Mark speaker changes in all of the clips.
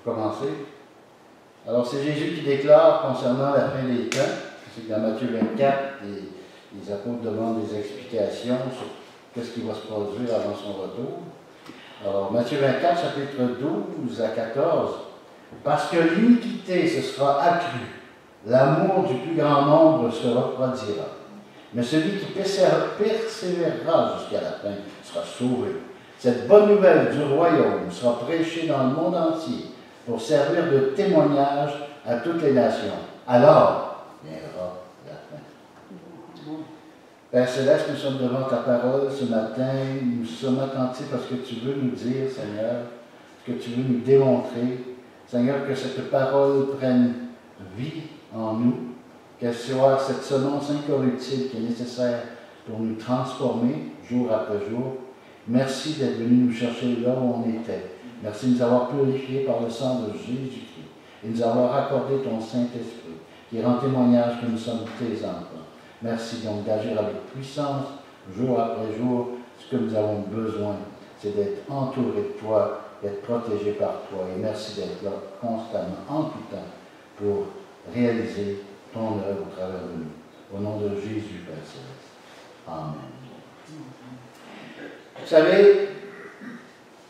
Speaker 1: pour commencer. Alors, c'est Jésus qui déclare concernant la fin des temps. C'est dans Matthieu 24, les apôtres demandent des explications sur qu'est-ce qui va se produire avant son retour. Alors, Matthieu 24, chapitre 12 à 14. Parce que l'iniquité se sera accrue, l'amour du plus grand nombre se refroidira. Mais celui qui persévérera jusqu'à la fin sera sauvé. Cette bonne nouvelle du royaume sera prêchée dans le monde entier pour servir de témoignage à toutes les nations. Alors viendra la fin. Père Céleste, nous sommes devant ta parole ce matin. Nous sommes attentifs à ce que tu veux nous dire, Seigneur, ce que tu veux nous démontrer. Seigneur, que cette parole prenne vie en nous, qu'elle soit cette semence incorruptible qui est nécessaire pour nous transformer jour après jour. Merci d'être venu nous chercher là où on était. Merci de nous avoir purifiés par le sang de Jésus-Christ et de nous avoir accordé ton Saint-Esprit qui rend témoignage que nous sommes tes enfants. Merci donc d'agir avec puissance jour après jour. Ce que nous avons besoin, c'est d'être entourés de toi, d'être protégés par toi. Et merci d'être là constamment, en tout temps, pour réaliser ton œuvre au travers de nous. Au nom de Jésus, Père Céleste. Amen. Vous savez,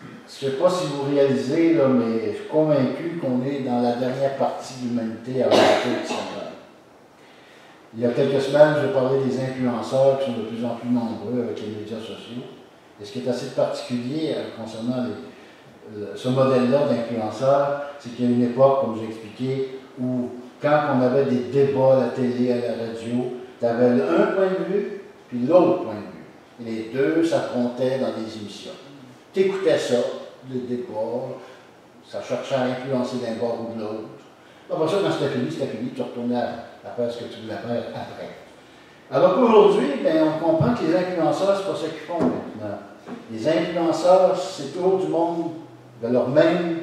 Speaker 1: je ne sais pas si vous réalisez, là, mais je suis convaincu qu'on est dans la dernière partie de l'humanité avant la fin du Seigneur. Il y a quelques semaines, je parlais des influenceurs qui sont de plus en plus nombreux avec les médias sociaux. Et ce qui est assez particulier concernant ce modèle-là d'influenceurs, c'est qu'il y a une époque, comme j'ai expliqué, où quand on avait des débats à la télé, à la radio, tu avais un point de vue, puis l'autre point de vue. Et les deux s'affrontaient dans des émissions. Tu écoutais ça, le débat, ça cherchait à influencer d'un bord ou de l'autre. Après ça, quand c'était fini, tu retournais à faire ce que tu voulais faire après. Alors qu'aujourd'hui, on comprend que les influenceurs, c'est pas ça qu'ils font maintenant. Les influenceurs, c'est toujours du monde de leur même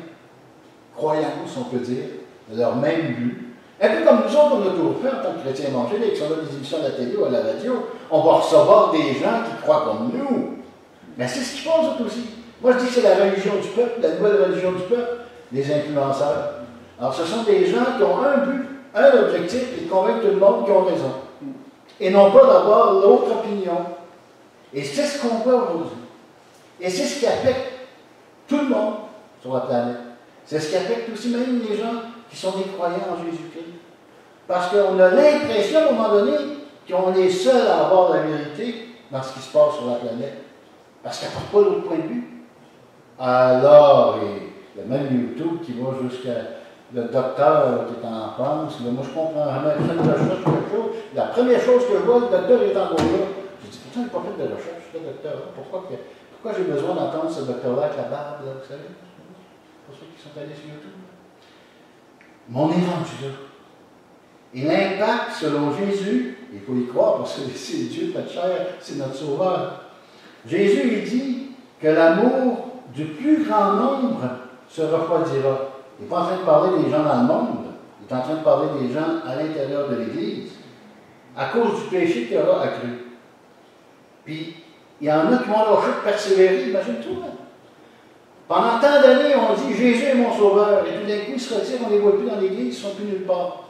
Speaker 1: croyance, on peut dire, de leur même but. Un peu comme nous autres, on a toujours fait en tant que chrétiens évangéliques, si on a des émissions à la télé ou à la radio, on va recevoir des gens qui croient comme nous. Mais c'est ce qu'ils font, eux aussi. Moi, je dis que c'est la religion du peuple, la nouvelle religion du peuple, les influenceurs. Alors, ce sont des gens qui ont un but, un objectif, et de convaincre tout le monde qu'ils ont raison. Et non pas d'avoir l'autre opinion. Et c'est ce qu'on voit aujourd'hui. Et c'est ce qui affecte tout le monde sur la planète. C'est ce qui affecte aussi même les gens qui sont des croyants en Jésus-Christ. Parce qu'on a l'impression, à un moment donné, qu'on est seul à avoir la vérité dans ce qui se passe sur la planète. Parce qu'il n'y a pas l'autre point de vue. Alors, il y a même YouTube qui va jusqu'à le docteur qui est en France. Moi, je comprends jamais. Je fais une recherche sur quelque chose. La première chose que je vois, le docteur est en gros là. Je dis, pourtant, il n'a pas fait de recherche, ce docteur-là. Pourquoi j'ai besoin d'entendre ce docteur-là avec la barbe, là, vous savez? Pour ceux qui sont allés sur YouTube. Mais on est rendu là. Et l'impact, selon Jésus, il faut y croire parce que c'est Dieu fait chair, c'est notre sauveur. Jésus, il dit que l'amour du plus grand nombre se refroidira. Il n'est pas en train de parler des gens dans le monde, il est en train de parler des gens à l'intérieur de l'Église, à cause du péché qui aura accru. Puis, il y en a qui vont lâcher de persévérer, imagine-toi. Pendant tant d'années, on dit Jésus est mon sauveur, et tout d'un coup, ils se retirent, on ne les voit plus dans l'Église, ils ne sont plus nulle part.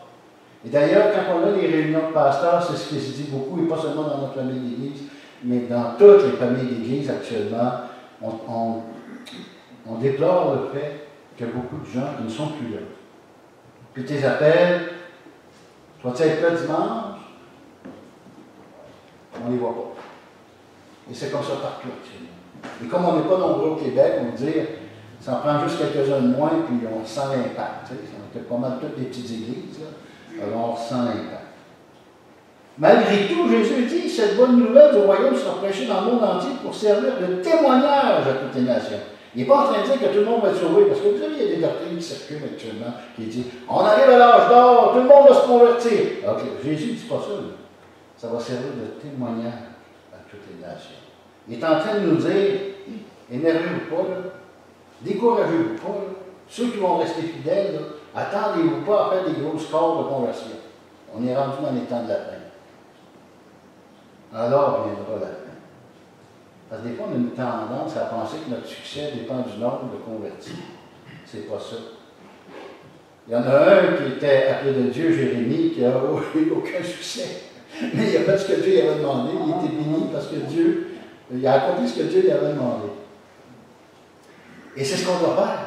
Speaker 1: Et d'ailleurs, quand on a les réunions de pasteurs, c'est ce qui se dit beaucoup, et pas seulement dans notre famille d'Église, mais dans toutes les familles d'Église actuellement, on déplore le fait qu'il y a beaucoup de gens qui ne sont plus là. Puis tes appels, tu vas être là dimanche, on ne les voit pas. Et c'est comme ça partout actuellement. Et comme on n'est pas nombreux au Québec, on va dire, ça en prend juste quelques-uns de moins, puis on sent l'impact. On était pas mal toutes des petites églises, là, alors on sent l'impact. Malgré tout, Jésus dit, cette bonne nouvelle du royaume sera prêchée dans le monde entier pour servir de témoignage à toutes les nations. Il n'est pas en train de dire que tout le monde va être sauvé, parce que vous savez, il y a des doctrines qui circulent actuellement, qui disent, on arrive à l'âge d'or, tout le monde va se convertir. Ok, Jésus ne dit pas ça, là. Ça va servir de témoignage à toutes les nations. Il est en train de nous dire, énervez-vous pas, là. Découragez-vous pas, là. Ceux qui vont rester fidèles, là, attendez-vous pas à faire des gros scores de conversion. On est rendu dans les temps de la fin. Alors viendra la fin. Parce que des fois, on a une tendance à penser que notre succès dépend du nombre de convertis. C'est pas ça. Il y en a un qui était appelé de Dieu, Jérémie, qui n'a eu aucun succès. Mais il a fait ce que Dieu lui avait demandé. Il était béni parce que Dieu, il a accompli ce que Dieu lui avait demandé. Et c'est ce qu'on doit faire.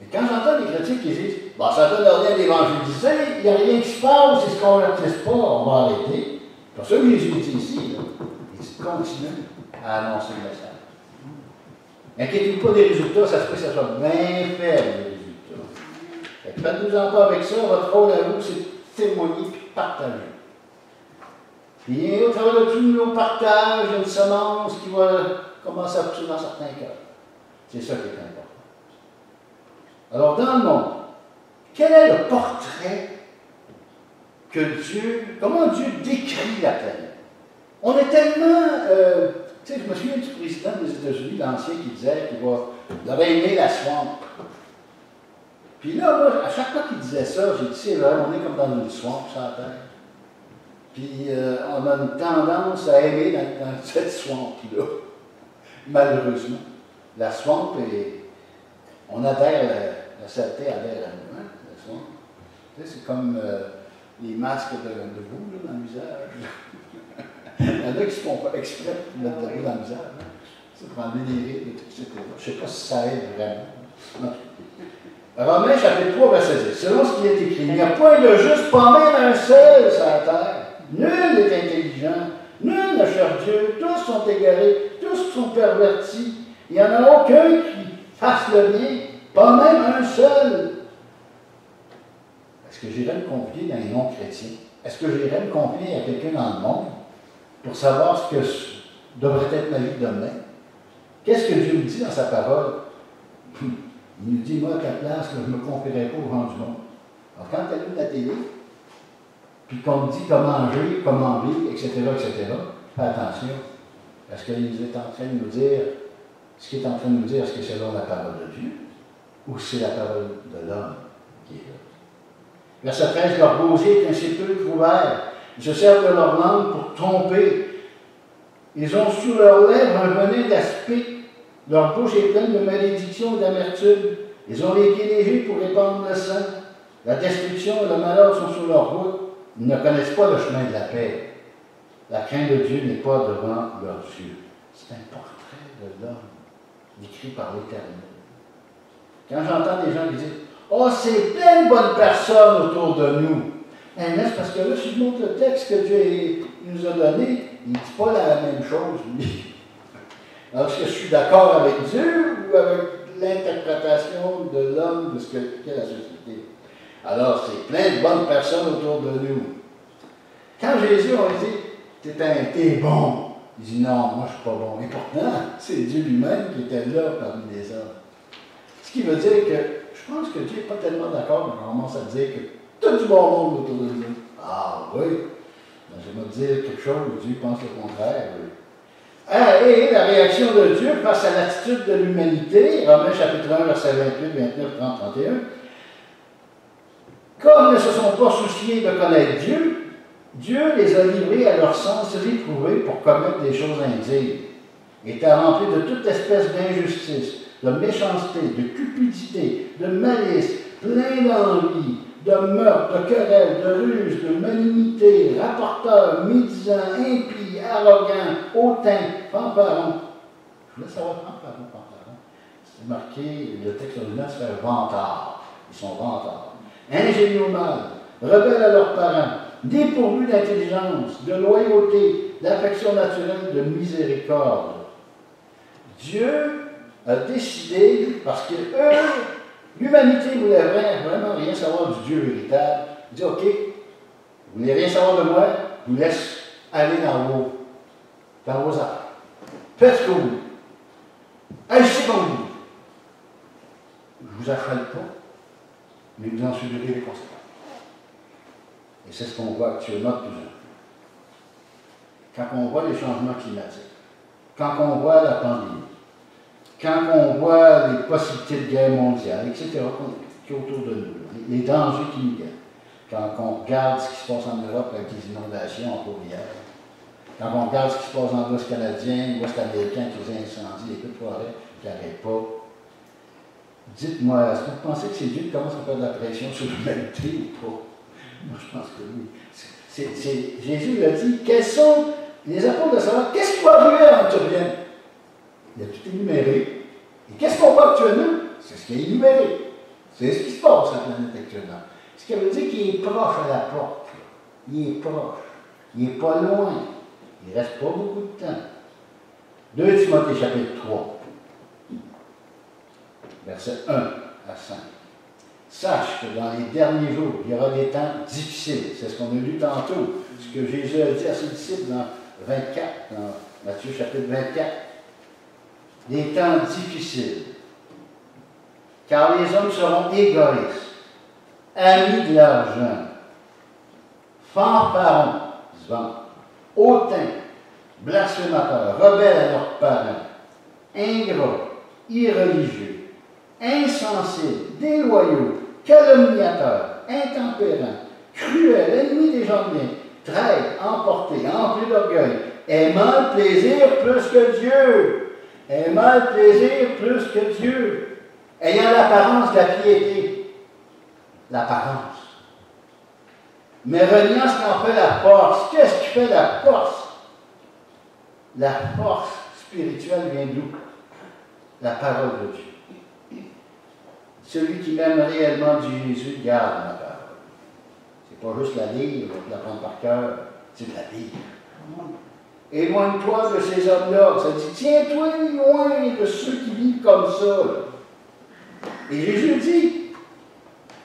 Speaker 1: Et quand j'entends des chrétiens qui disent « Bon, ça donne rien d'évangéliser, il n'y a rien qui se passe, si ce qu'on ne convertisse pas, on va arrêter. » C'est pour ça que Jésus dit ici, là, il dit « Continue à annoncer le message. » Inquiétez-vous pas des résultats, ça se peut que ça soit bien faible, les résultats. Faites-vous-en pas avec ça, votre rôle à vous, c'est de témoigner et partager. Puis au travers de tout, nous partage, il y a une semence qui va commencer à pousser dans certains cœurs. C'est ça qui est important. Alors, dans le monde, quel est le portrait que Dieu, comment Dieu décrit la planète? On est tellement, tu sais, je me souviens du président des États-Unis, l'ancien, qui disait qu'il aurait aimé la swamp. Puis là, moi, à chaque fois qu'il disait ça, j'ai dit, c'est vrai, on est comme dans une swamp sur la terre. Puis on a une tendance à aimer dans cette swamp-là, malheureusement. La swamp, on adhère, la saleté adhère à nous, hein, la swamp. Tu sais, c'est comme les masques de boue là, dans le visage. Il y en a qui se font pas exprès de mettre de l'eau dans le visage, hein. C'est pour enlever les rides, etc. Je ne sais pas si ça aide vraiment. Romains chapitre 3, verset 10. Selon ce qui est écrit, il n'y a point de juste, pas même un seul sur la terre. Nul n'est intelligent, nul ne cherche Dieu, tous sont égarés, tous sont pervertis. Il n'y en a aucun qui fasse le bien, pas même un seul. Est-ce que j'irais me confier dans les non-chrétiens? Est-ce que j'irais me confier à quelqu'un dans le monde pour savoir ce que devrait être ma vie demain? Qu'est-ce que Dieu me dit dans sa parole? Il nous dit, moi, à ta place, je ne me confierai pas au vent du monde. Alors, quand tu allumes la télé, puis qu'on te dit comment manger, comment vivre, etc., fais attention. Parce qu'il est en train de nous dire, ce qu'il est en train de nous dire, est-ce que c'est selon la parole de Dieu, ou c'est la parole de l'homme qui est là? Verset 13, leur gosier est un sépulcre ouvert. Ils se servent de leur langue pour tromper. Ils ont sous leurs lèvres un venin d'aspic. Leur bouche est pleine de malédiction et d'amertume. Ils ont les pieds légers pour répandre le sang. La destruction et le malheur sont sur leur route. Ils ne connaissent pas le chemin de la paix. La crainte de Dieu n'est pas devant leurs yeux. C'est un portrait de l'homme, décrit par l'Éternel. Quand j'entends des gens qui disent « Oh, c'est plein de bonnes personnes autour de nous », mais c'est parce que là, si je montre le texte que Dieu nous a donné, il ne dit pas la même chose, lui. Alors, est-ce que je suis d'accord avec Dieu ou avec l'interprétation de l'homme de ce qu'est la société? Alors, c'est plein de bonnes personnes autour de nous. Quand Jésus, on dit, t'es bon. Il dit, non, moi je ne suis pas bon. Et pourtant, c'est Dieu lui-même qui était là parmi les hommes. Ce qui veut dire que, je pense que Dieu n'est pas tellement d'accord quand on commence à dire que tout du bon monde autour de nous. Ah oui, ben, je vais me dire quelque chose, Dieu pense le contraire. Oui. Et la réaction de Dieu face à l'attitude de l'humanité, Romains chapitre 1, verset 28, 29, 30, 31. Comme ils ne se sont pas souciés de connaître Dieu, Dieu les a livrés à leur sens réprouvé pour commettre des choses indignes, étant remplis de toute espèce d'injustice, de méchanceté, de cupidité, de malice, plein d'envie, de meurtre, de querelle, de ruse, de malignité, rapporteurs, médisants, impies, arrogants, hautains, fanfarons. Je voulais savoir fanfarons. C'est marqué, le texte original c'est vantard. Ils sont vantards. Ingénieux au mal, rebelles à leurs parents, dépourvus d'intelligence, de loyauté, d'affection naturelle, de miséricorde. Dieu a décidé, parce que eux, l'humanité voulait vraiment rien savoir du Dieu véritable. Il dit, OK, vous voulez rien savoir de moi, je vous laisse aller dans vos affaires. Faites ce que vous voulez. Agissez comme vous voulez. Je ne vous achète pas, mais vous en subirez les conséquences. Et c'est ce qu'on voit actuellement de plus en plus. Quand on voit les changements climatiques, quand on voit la pandémie, quand on voit les possibilités de guerre mondiale, etc., qui est autour de nous, les dangers qui nous guettent, quand on regarde ce qui se passe en Europe avec les inondations en cours d'hier, quand on regarde ce qui se passe dans l'Ouest canadien, l'Ouest américain, avec les incendies, les feux de forêt qui n'arrêtent pas, Dites-moi, est-ce que vous pensez que c'est Dieu qui commence à faire de la pression sur l'humanité ou pas? Moi, je pense que oui. Jésus l'a dit, quels sont les apôtres de savoir, qu'est-ce qui va arriver avant que tu reviennes? Il a tout énuméré. Et qu'est-ce qu'on voit actuellement? C'est ce qui est énuméré. C'est ce qui se passe sur la planète actuellement. Ce qui veut dire qu'il est proche à la porte. Il est proche. Il n'est pas loin. Il ne reste pas beaucoup de temps. 2 Timothée chapitre 3, versets 1 à 5. Sache que dans les derniers jours, il y aura des temps difficiles. C'est ce qu'on a lu tantôt. Ce que Jésus a dit à ses disciples dans 24, dans Matthieu chapitre 24. Des temps difficiles. Car les hommes seront égoïstes, amis de l'argent, fanfarons, hautains, blasphémateurs, rebelles à leurs parents, ingrats, irreligieux, insensibles, déloyaux, calomniateurs, intempérants, cruels, ennemis des gens bien, traîtres, emportés, emplis d'orgueil, aimant le plaisir plus que Dieu, aimant le plaisir plus que Dieu, ayant l'apparence de la piété, l'apparence, mais reniant ce qu'en fait la force. Qu'est-ce qui fait la force? La force spirituelle vient d'où? La parole de Dieu. Celui qui m'aime réellement du Jésus garde ma parole. C'est pas juste la lire, la prendre par cœur, c'est de la lire. Éloigne-toi de ces hommes-là. Ça dit, tiens-toi loin de ceux qui vivent comme ça. Là. Et Jésus dit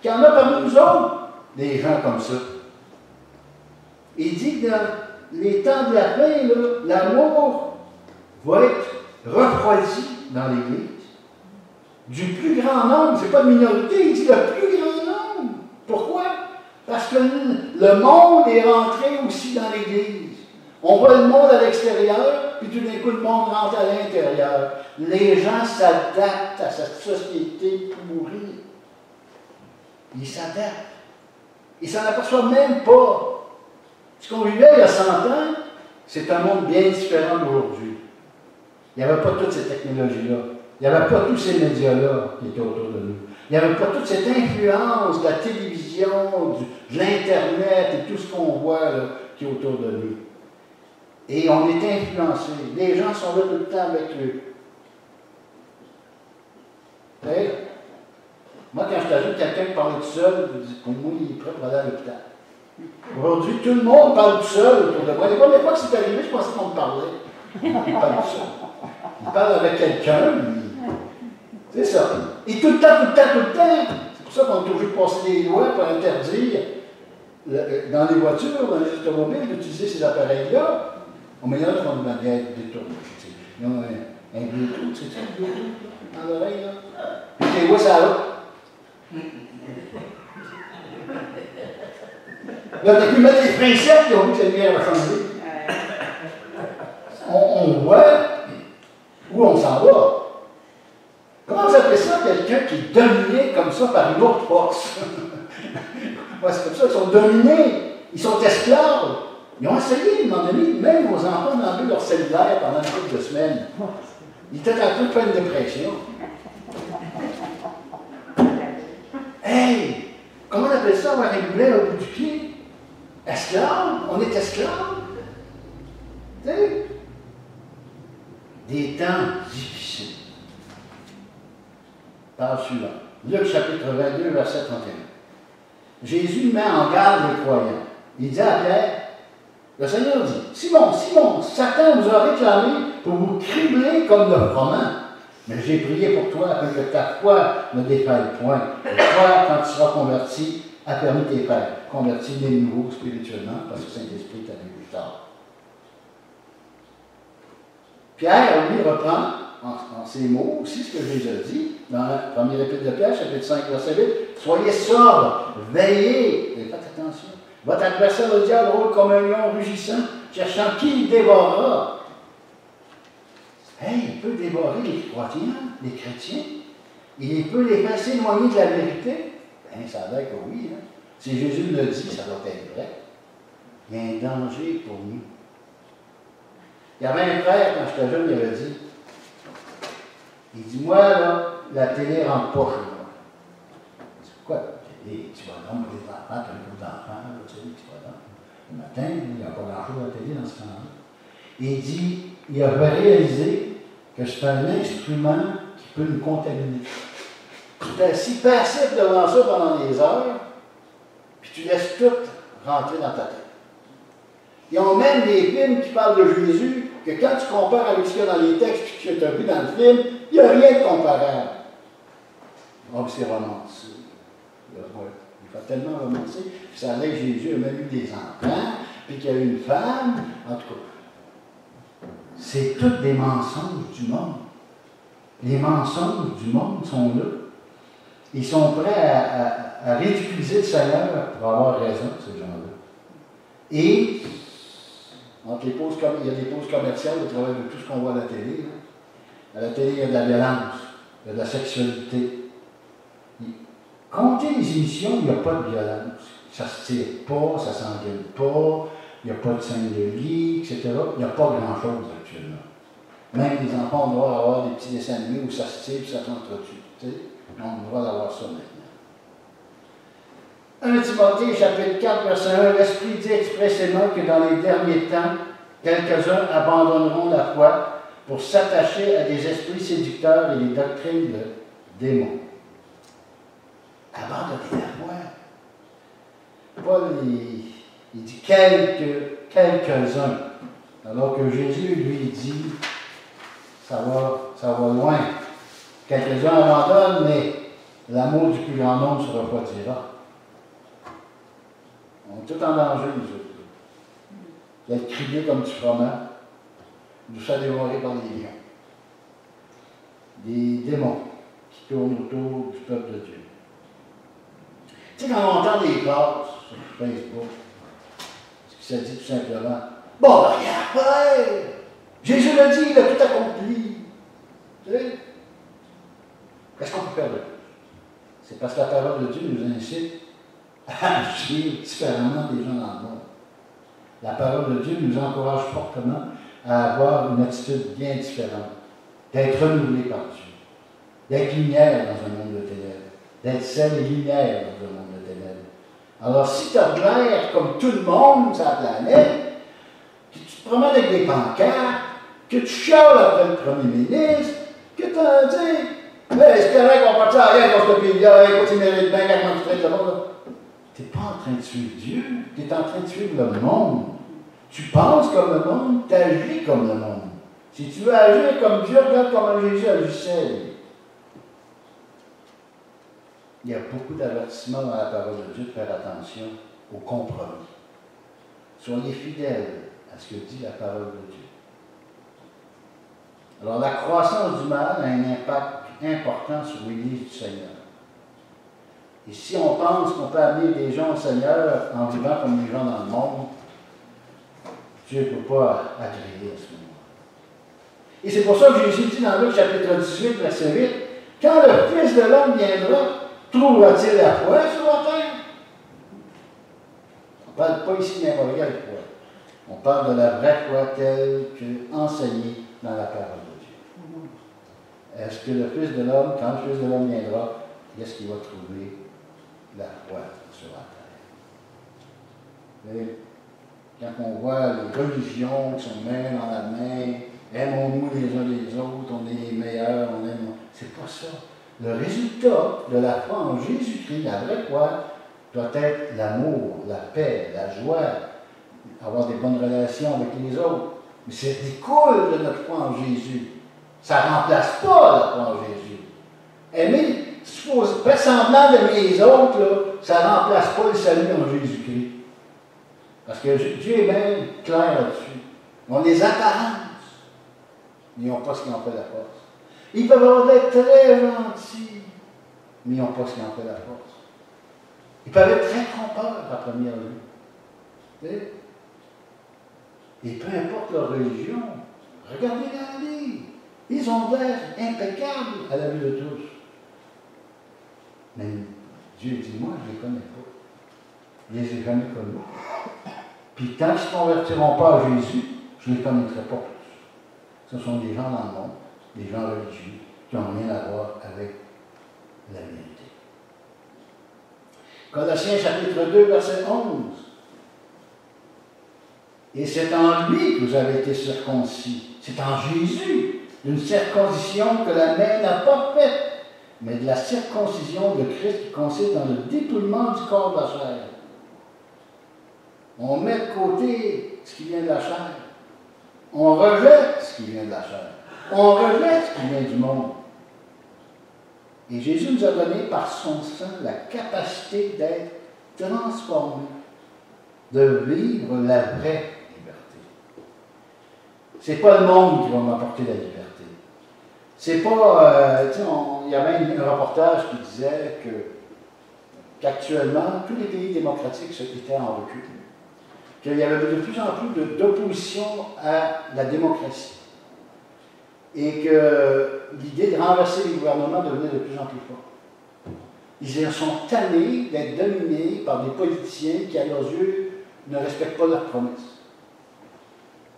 Speaker 1: qu'il y en a parmi nous autres, des gens comme ça. Il dit que dans les temps de la fin, l'amour va être refroidi dans l'Église. Du plus grand nombre, c'est pas de minorité, il dit le plus grand nombre. Pourquoi? Parce que le monde est rentré aussi dans l'Église. On voit le monde à l'extérieur, puis tout d'un coup, le monde rentre à l'intérieur. Les gens s'adaptent à cette société pourrie. Ils s'adaptent. Ils ne s'en aperçoivent même pas. Ce qu'on vivait il y a 100 ans, c'est un monde bien différent d'aujourd'hui. Il n'y avait pas toutes ces technologies-là. Il n'y avait pas tous ces médias-là qui étaient autour de nous. Il n'y avait pas toute cette influence de la télévision, de l'Internet et tout ce qu'on voit là, qui est autour de nous. Et on est influencé. Les gens sont là tout le temps avec eux. Et moi, quand je t'ajoute quelqu'un qui parlait tout seul, pour moi, il est prêt pour aller à l'hôpital. Aujourd'hui, tout le monde parle tout seul autour de moi. Les premières fois que c'est arrivé, je pensais qu'on me parlait. Il parle tout seul. Il parle avec quelqu'un. C'est ça. Et tout le temps. C'est pour ça qu'on est obligé de passer des lois pour interdire dans les voitures, dans les automobiles, d'utiliser ces appareils-là. On met là, on va être détourné. Ils ont un Bluetooth, c'est ça, un Bluetooth, dans l'oreille, là. Puis tu les vois, ça là. Là, tu as pu mettre les freins secs, ils ont vu que la lumière va changer. On voit où on s'en va. Comment vous appelez ça, quelqu'un qui est dominé comme ça par une autre force? Ouais, c'est comme ça, ils sont dominés, ils sont esclaves. Ils ont essayé, à un moment donné, même aux enfants, d'enlever leur cellulaire pendant une couple de semaines. Ils étaient un peu plein de dépression. Hey! Comment on appelle ça, avoir un boulet au bout du pied? Esclave? On est esclave? Tu sais? Des temps difficiles. Page suivante. Luc chapitre 22, verset 31. Jésus met en garde les croyants. Il dit à Pierre, le Seigneur dit, Simon, Satan vous a réclamé pour vous cribler comme le froment. Mais j'ai prié pour toi afin que ta foi ne défaille point. Et toi, quand tu seras converti, affermis tes pères. Convertis les nouveaux spirituellement, parce que le Saint-Esprit t'a vu plus tard. Pierre, lui, reprend en ces mots aussi ce que Jésus a dit dans la première épître de Pierre, chapitre 5, verset 8. Soyez sobres, veillez, et faites attention. Votre adversaire, le diable, rôde comme un lion rugissant, cherchant qui il dévorera. Hey, il peut dévorer les croyants, les chrétiens. Il peut les faire s'éloigner de la vérité. Ben, ça a l'air que oui. Hein. Si Jésus le dit, ça doit être vrai. Il y a un danger pour nous. Il y avait un frère, quand j'étais jeune, il avait dit, il dit, moi, là, la télé rentre pas chez moi. C'est quoi la télé? Tu vas donc les enfants, tu as un groupe d'enfants, tu vas donc. Le matin, il n'y a pas grand-chose à la télé dans ce temps-là. Et il dit, il avait réalisé que c'est un instrument qui peut nous contaminer. Tu es assis passif devant ça pendant des heures, puis tu laisses tout rentrer dans ta tête. Ils ont même des films qui parlent de Jésus, que quand tu compares avec ce qu'il y a dans les textes que tu as vu dans le film, il n'y a rien de comparable. Oh, c'est romancé. Il faut tellement romancer. Puis ça allait que Jésus a même eu des enfants, puis qu'il y a eu une femme. En tout cas, c'est tous des mensonges du monde. Les mensonges du monde sont là. Ils sont prêts à ridiculiser le Seigneur pour avoir raison, ces gens-là. Et, entre les pauses, il y a des pauses commerciales au travers de tout ce qu'on voit à la télé. Là. À la télé, il y a de la violence, il y a de la sexualité. Comptez les émissions, il n'y a pas de violence. Ça ne se tire pas, ça ne s'engueule pas, il n'y a pas de scène de lit, etc. Il n'y a pas grand-chose actuellement. Même les enfants ont le droit d'avoir des petits dessins animés où ça se tire et ça s'entretue. On a le droit d'avoir ça maintenant. 1 Timothée, chapitre 4, verset 1, l'Esprit dit expressément que dans les derniers temps, quelques-uns abandonneront la foi pour s'attacher à des esprits séducteurs et des doctrines de démons. Abandonner la foi. Paul, il dit quelques-uns. Alors que Jésus, lui, dit, ça va loin. Quelques-uns abandonnent, mais l'amour du plus grand nombre se refroidira. On est tout en danger, nous autres. D'être criés comme du froment, de se faire dévorer par les lions. Des démons qui tournent autour du peuple de Dieu. Tu sais, quand on entend des phrases sur Facebook, ce qui s'est dit tout simplement, bon, rien à faire! Jésus l'a dit, il a tout accompli. Tu sais? Qu'est-ce qu'on peut faire de plus? C'est parce que la parole de Dieu nous incite à agir différemment des gens dans le monde. La parole de Dieu nous encourage fortement à avoir une attitude bien différente, d'être renouvelé par Dieu, d'être lumière dans un monde de ténèbres, d'être sel et lumière dans un monde de ténèbres. Alors, si tu as de l'air comme tout le monde sur la planète, que tu te promènes avec des pancartes, que tu chiales après le premier ministre, que tu as dit, mais c'est correct qu'on partit à rien dans ce pays-là, écoute, il mérite bien comment tu traites le monde. Tu n'es pas en train de suivre Dieu, tu es en train de suivre le monde. Tu penses comme le monde, tu agis comme le monde. Si tu veux agir comme Dieu, regarde comment Jésus agissait. Il y a beaucoup d'avertissements dans la parole de Dieu de faire attention au compromis. Soyez fidèles à ce que dit la parole de Dieu. Alors, la croissance du mal a un impact important sur l'Église du Seigneur. Et si on pense qu'on peut amener des gens au Seigneur en vivant comme les gens dans le monde, Dieu ne peut pas agréer à ce moment-là. Et c'est pour ça que Jésus dit dans Luc chapitre 18, verset 8, « Quand le Fils de l'homme viendra, trouvera-t-il la foi sur la terre? » On ne parle pas ici n'importe quelle foi. On parle de la vraie foi telle qu'enseignée dans la parole de Dieu. Est-ce que le Fils de l'homme, quand le Fils de l'homme viendra, est-ce qu'il va trouver la foi sur la terre? Et quand on voit les religions qui sont main dans la main, aimons-nous les uns les autres, on est les meilleurs, on aime. C'est pas ça. Le résultat de la foi en Jésus-Christ, la vraie foi, doit être l'amour, la paix, la joie, avoir des bonnes relations avec les autres. Mais c'est découle de notre foi en Jésus. Ça ne remplace pas la foi en Jésus. Aimer, faire semblant d'aimer les autres, là, ça ne remplace pas le salut en Jésus-Christ. Parce que Dieu est bien clair là-dessus. On les apparences, mais ils n'ont pas ce qui en fait la force. Ils peuvent avoir être très gentils, mais ils n'ont pas ce qui en fait la force. Ils peuvent être très trompeurs à première vue. Et peu importe leur religion, regardez la vie. Ils ont l'air impeccables à la vue de tous. Mais Dieu dit, moi, je ne les connais pas. Je ne les ai jamais connus. Puis tant qu'ils ne se convertiront pas à Jésus, je ne les connaîtrai pas tous. Ce sont des gens dans le monde, des gens religieux, qui n'ont rien à voir avec la vérité. Colossiens chapitre 2, verset 11. Et c'est en lui que vous avez été circoncis. C'est en Jésus, d'une circoncision que la main n'a pas faite, mais de la circoncision de Christ qui consiste dans le dépouillement du corps de la chair. On met de côté ce qui vient de la chair. On rejette ce qui vient de la chair. On rejette ce qui vient du monde. Et Jésus nous a donné par son sang la capacité d'être transformés, de vivre la vraie liberté. Ce n'est pas le monde qui va m'apporter la liberté. C'est pas, il y avait un reportage qui disait qu'actuellement, tous les pays démocratiques étaient en recul. Qu'il y avait de plus en plus d'opposition à la démocratie. Et que l'idée de renverser les gouvernements devenait de plus en plus forte. Ils en sont tannés d'être dominés par des politiciens qui, à leurs yeux, ne respectent pas leurs promesses.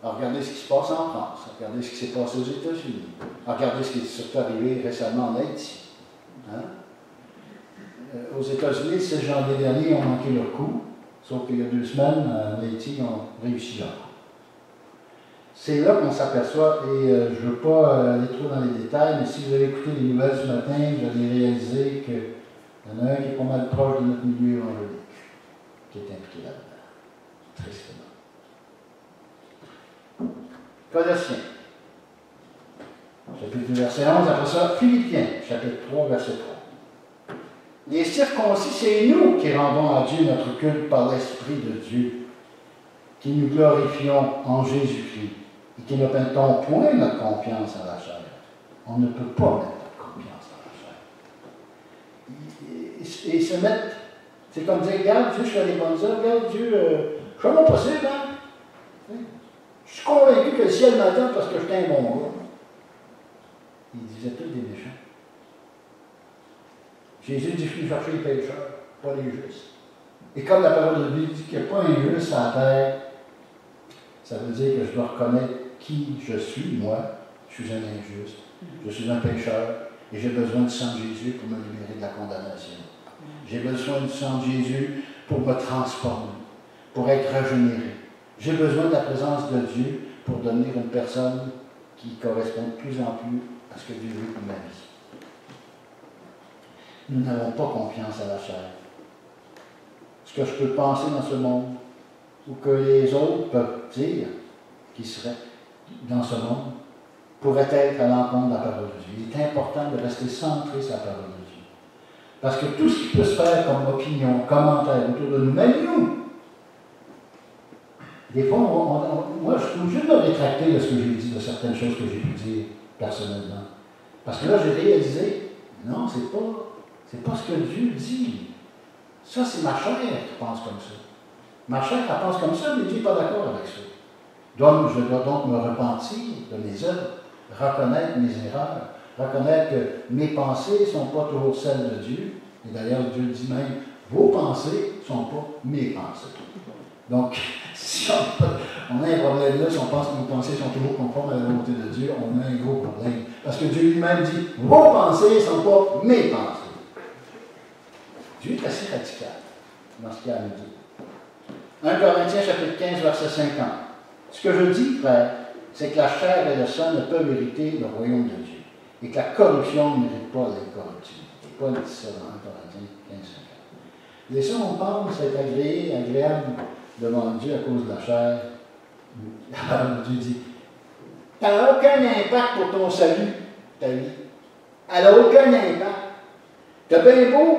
Speaker 1: Alors, regardez ce qui se passe en France, regardez ce qui s'est passé aux États-Unis, regardez ce qui est surtout arrivé récemment en Haïti. Hein? Aux États-Unis, le 16 janvier dernier, ils ont manqué leur coup, sauf qu'il y a 2 semaines, en Haïti, ils ont réussi leur coup. C'est là qu'on s'aperçoit, et je ne veux pas aller trop dans les détails, mais si vous avez écouté les nouvelles ce matin, vous allez réaliser qu'il y en a un qui est pas mal proche de notre milieu évangélique, qui est impliqué là-dedans, tristement. Colossiens, chapitre 2, verset 11, après ça, Philippiens, chapitre 3, verset 3. Les circoncis, c'est nous qui rendons à Dieu notre culte par l'Esprit de Dieu, qui nous glorifions en Jésus-Christ, et qui ne mettons point notre confiance en la chair. On ne peut pas mettre notre confiance en la chair. Et se mettre, c'est comme dire, regarde, Dieu, je fais des bonnes œuvres, regarde, Dieu, je fais mon possible, hein? Je suis convaincu que le ciel m'attend parce que j'étais un bon gars. Ils disaient tous des méchants. Jésus dit, je suis chercher les pécheurs, pas les justes. Et comme la parole de Dieu dit qu'il n'y a pas un juste à la terre, ça veut dire que je dois reconnaître qui je suis, moi. Je suis un injuste, je suis un pécheur, et j'ai besoin du sang de Jésus pour me libérer de la condamnation. J'ai besoin du sang de Jésus pour me transformer, pour être régénéré. J'ai besoin de la présence de Dieu pour devenir une personne qui correspond de plus en plus à ce que Dieu veut pour ma vie. Nous n'avons pas confiance à la chair. Ce que je peux penser dans ce monde, ou que les autres peuvent dire qui serait dans ce monde, pourrait être à l'encontre de la parole de Dieu. Il est important de rester centré sur la parole de Dieu. Parce que tout ce qui peut se faire comme opinion, commentaire autour de nous, même nous, des fois, moi, je suis obligé de me rétracter de ce que j'ai dit, de certaines choses que j'ai pu dire personnellement. Parce que là, j'ai réalisé, non, c'est pas ce que Dieu dit. Ça, c'est ma chair qui pense comme ça. Ma chair, elle pense comme ça, mais Dieu n'est pas d'accord avec ça. Donc, je dois donc me repentir de mes œuvres, reconnaître mes erreurs, reconnaître que mes pensées ne sont pas toujours celles de Dieu. Et d'ailleurs, Dieu dit même, vos pensées ne sont pas mes pensées. Donc, si on a un problème là, si on pense que nos pensées sont toujours conformes à la volonté de Dieu, on a un gros problème. Parce que Dieu lui-même dit, vos pensées ne sont pas mes pensées. Dieu est assez radical dans ce qu'il a à nous dire. 1 Corinthiens chapitre 15, verset 50. Ce que je dis, frère, c'est que la chair et le sang ne peuvent hériter le royaume de Dieu. Et que la corruption n'hérite pas l'incorruptibilité. Paul dit ça dans 1 Corinthiens 15, 50. Et ça, on pense être agréable devant Dieu à cause de la chair. Alors Dieu dit, tu n'as aucun impact pour ton salut, ta vie. Elle n'a aucun impact. Tu as bien beau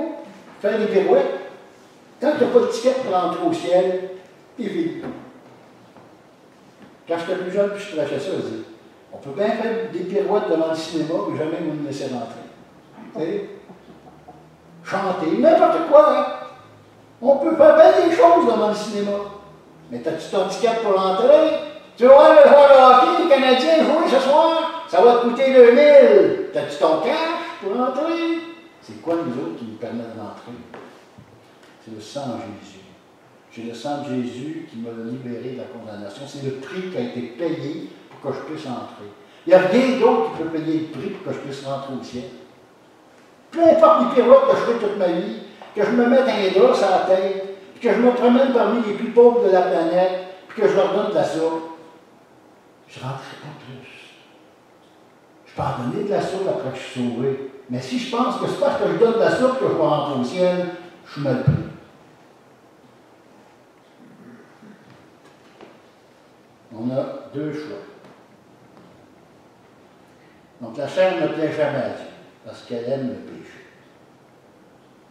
Speaker 1: faire des pirouettes, tant que tu n'as pas de ticket pour entrer au ciel, t'es vide. Quand j'étais plus jeune, puis je prêchais ça, je dis, on peut bien faire des pirouettes devant le cinéma, mais jamais vous me laissez rentrer. Vous savez? Chanter, n'importe quoi, hein? On peut faire bien des choses devant le cinéma. Mais t'as-tu ton ticket pour l'entrée? Tu vas voir le joueur de hockey, les Canadiens jouer ce soir? Ça va te coûter 2000. T'as-tu ton cash pour l'entrée? C'est quoi nous autres qui nous permet d'entrer? C'est le sang de Jésus. J'ai le sang de Jésus qui m'a libéré de la condamnation. C'est le prix qui a été payé pour que je puisse entrer. Il n'y a rien d'autre qui peut payer le prix pour que je puisse rentrer au ciel. Peu importe les pirouettes que je fais toute ma vie, que je me mette un drap sur la tête, puis que je me promène parmi les plus pauvres de la planète, puis que je leur donne de la soupe, je ne rentrerai pas plus. Je peux en donner de la soupe après que je suis sauvé. Mais si je pense que c'est parce que je donne de la soupe que je vais rentrer au ciel, je suis mal pris. On a deux choix. Donc la chair ne plaît jamais à Dieu, parce qu'elle aime le péché.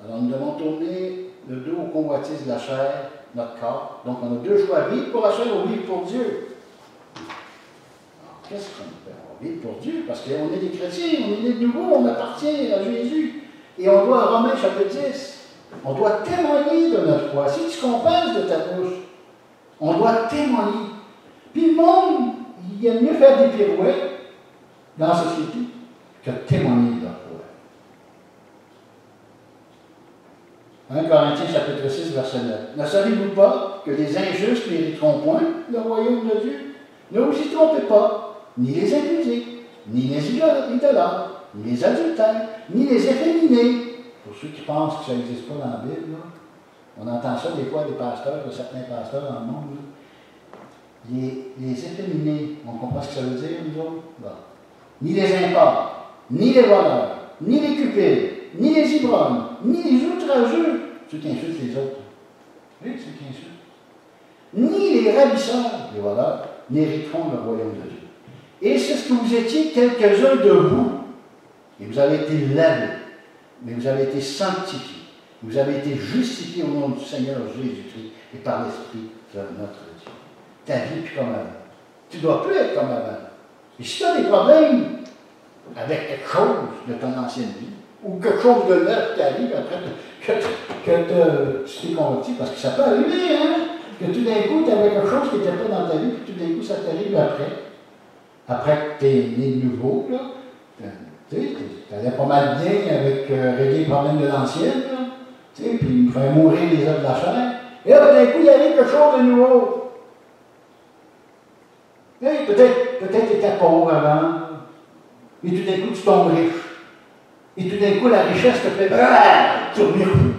Speaker 1: Alors nous devons tourner le dos aux convoitises de la chair, notre corps. Donc on a deux choix, vivre pour la chair ou vivre pour Dieu. Alors qu'est-ce qu'on fait? On va vivre pour Dieu, parce qu'on est des chrétiens, on est nés de nouveau, on appartient à Jésus. Et on doit, à Romains chapitre 10, on doit témoigner de notre foi. Si tu confesses de ta bouche, on doit témoigner. Puis le monde, il aime mieux faire des pirouettes dans la société que témoigner de leur foi. 1 Corinthiens chapitre 6, verset 9. Ne savez-vous pas que les injustes n'hériteront point le royaume de Dieu? Ne vous y trompez pas, ni les impudiques, ni les idolâtres, ni les adultères, ni les efféminés. Pour ceux qui pensent que ça n'existe pas dans la Bible, là, on entend ça des fois des pasteurs, de certains pasteurs dans le monde. Là. Les efféminés, on comprend ce que ça veut dire, nous autres? Bon. Ni les imparts, ni les voleurs, ni les cupides, ni les ivrognes, ni les outrageux, ceux qui insultent les autres. Oui, ceux qui insultent. Ni les ravisseurs, les voleurs, n'hériteront le royaume de Dieu. Et c'est ce que vous étiez quelques-uns de vous. Et vous avez été lavés, mais vous avez été sanctifiés. Vous avez été justifiés au nom du Seigneur Jésus-Christ et par l'Esprit de notre Dieu. Ta vie plus comme avant. Tu ne dois plus être comme avant. Et si tu as des problèmes avec quelque chose de ton ancienne vie, ou quelque chose de neuf qui arrive après que tu t'es converti, parce que ça peut arriver, hein, que tout d'un coup, tu avais quelque chose qui n'était pas dans ta vie, puis tout d'un coup, ça t'arrive après que tu es né de nouveau, là. Tu allais pas mal bien avec régler les problèmes de l'ancienne, puis il fallait mourir les œuvres de la chair. Et là, d'un coup, il arrive quelque chose de nouveau. Peut-être tu étais pauvre avant, et tout d'un coup, tu tombes riche. Et tout d'un coup, la richesse te fait tu reviens plus.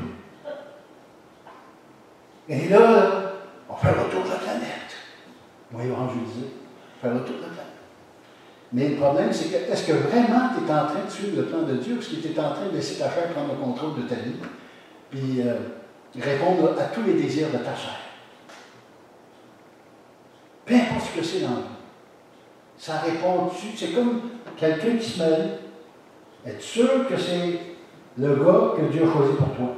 Speaker 1: Et là, on fait le retour de la planète. On va évangéliser. On fait le retour de la planète. Mais le problème, c'est que, est-ce que vraiment tu es en train de suivre le plan de Dieu, ou est-ce que tu es en train de laisser ta chair prendre le contrôle de ta vie, puis répondre à tous les désirs de ta chair? Peu importe ce que c'est dans la vie. Ça répond dessus. C'est comme quelqu'un qui se marie. Es-tu sûr que c'est le gars que Dieu a choisi pour toi?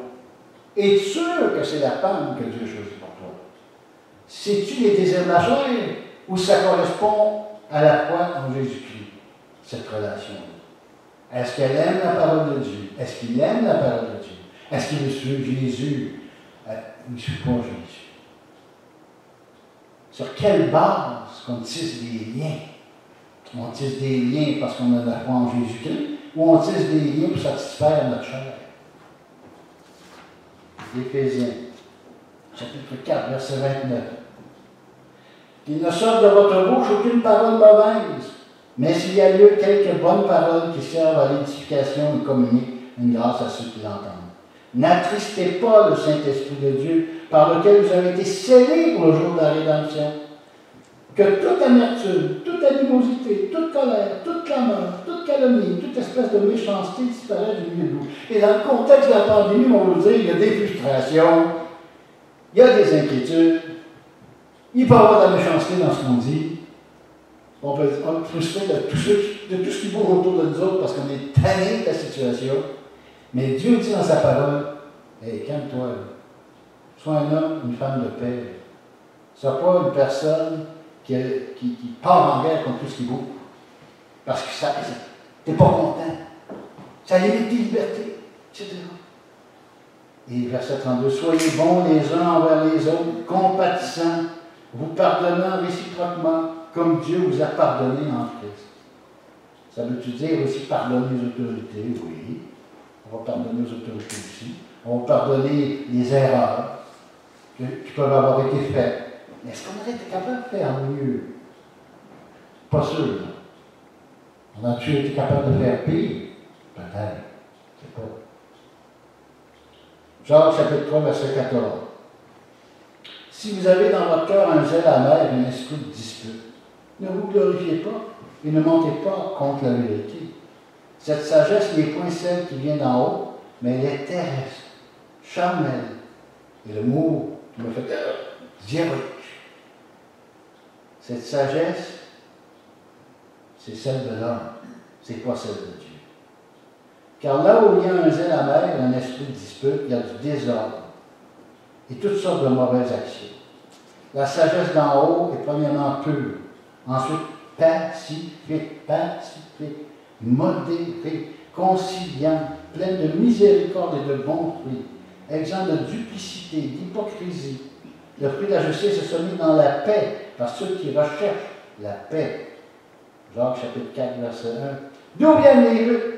Speaker 1: Es-tu sûr que c'est la femme que Dieu a choisi pour toi? Sais-tu les désirs de la chair ou ça correspond à la foi en Jésus-Christ, cette relation-là? Est-ce qu'elle aime la parole de Dieu? Est-ce qu'il aime la parole de Dieu? Est-ce qu'il veut suivre Jésus? Il ne suit pas Jésus. Sur quelle base qu'on tisse des liens? On tisse des liens parce qu'on a la foi en Jésus-Christ, ou on tisse des liens pour satisfaire notre chair? Éphésiens, chapitre 4, verset 29. Qu'il ne sorte de votre bouche aucune parole mauvaise, mais s'il y a lieu quelques bonnes paroles qui servent à l'édification et communiquent une grâce à ceux qui l'entendent. N'attristez pas le Saint-Esprit de Dieu, par lequel vous avez été scellés pour le jour de la rédemption. Que toute amertume, toute animosité, toute colère, toute clameur, toute calomnie, toute espèce de méchanceté disparaisse du milieu de vous. Et dans le contexte de la pandémie, on va vous dire, il y a des frustrations, il y a des inquiétudes, il peut y avoir de la méchanceté dans ce qu'on dit. On peut être frustré de tout ce qui bouge autour de nous autres parce qu'on est tanné de la situation. Mais Dieu dit dans sa parole, hey, calme-toi. Sois un homme, une femme de paix. Sois pas une personne qui part en guerre contre tout ce qui bouge. Parce que tu n'es pas content. Ça limite tes libertés, etc. Et verset 32, soyez bons les uns envers les autres, compatissants, vous pardonnant réciproquement, comme Dieu vous a pardonné en Christ. Ça veut-tu dire aussi pardonner les autorités? Oui. On va pardonner aux autorités aussi. On va pardonner les erreurs qui peuvent avoir été faites. Mais est-ce qu'on aurait été capable de faire mieux? Pas sûr. On a-tu été capable de faire pire? Peut-être. Je ne sais pas. Jacques chapitre 3, verset 14. Si vous avez dans votre cœur un zèle amer, un esprit de dispute, ne vous glorifiez pas et ne montez pas contre la vérité. Cette sagesse n'est point celle qui vient d'en haut, mais elle est terrestre, charnelle. Et le mot qui me fait diabolique. Cette sagesse, c'est celle de l'homme, c'est pas celle de Dieu. Car là où il y a un zèle amer, un esprit de dispute, il y a du désordre et toutes sortes de mauvaises actions. La sagesse d'en haut est premièrement pure, ensuite pacifique, modérée, conciliante, pleine de miséricorde et de bons fruits, exempte de duplicité, d'hypocrisie. Le fruit de la justice est semé dans la paix par ceux qui recherchent la paix. Jacques chapitre 4, verset 1. D'où viennent les luttes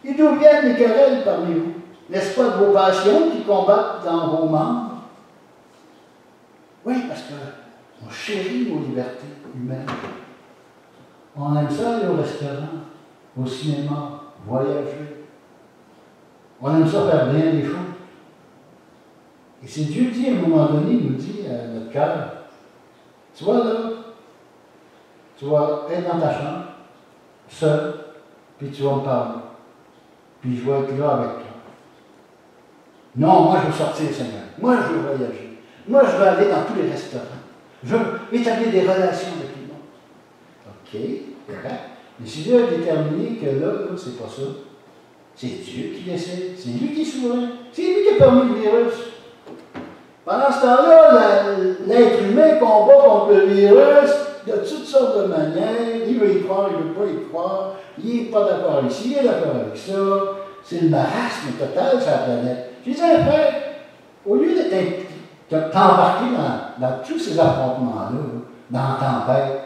Speaker 1: et d'où viennent les querelles parmi vous? N'est-ce pas de vos passions qui combattent dans vos membres? Oui, parce qu'on chérit nos libertés humaines. On aime ça aller au restaurant, au cinéma, voyager. On aime ça faire bien des choses. Et si Dieu dit à un moment donné, il nous dit à notre cœur, tu vois là, tu vas être dans ta chambre, seul, puis tu vas me parler. Puis je vais être là avec toi. Non, moi je veux sortir, Seigneur. Moi je veux voyager. Moi je veux aller dans tous les restaurants. Je veux établir des relations avec les gens. OK, correct. Mais si Dieu a déterminé que là, c'est pas ça, c'est Dieu qui décide, c'est lui qui est souverain, c'est lui qui a permis le virus. Pendant ce temps-là, l'être humain combat contre le virus de toutes sortes de manières. Il veut y croire, il ne veut pas y croire. Il n'est pas d'accord ici, il est d'accord avec ça. C'est le marasme total sur la planète. Je disais, frère, au lieu de t'embarquer dans tous ces affrontements-là, dans la tempête,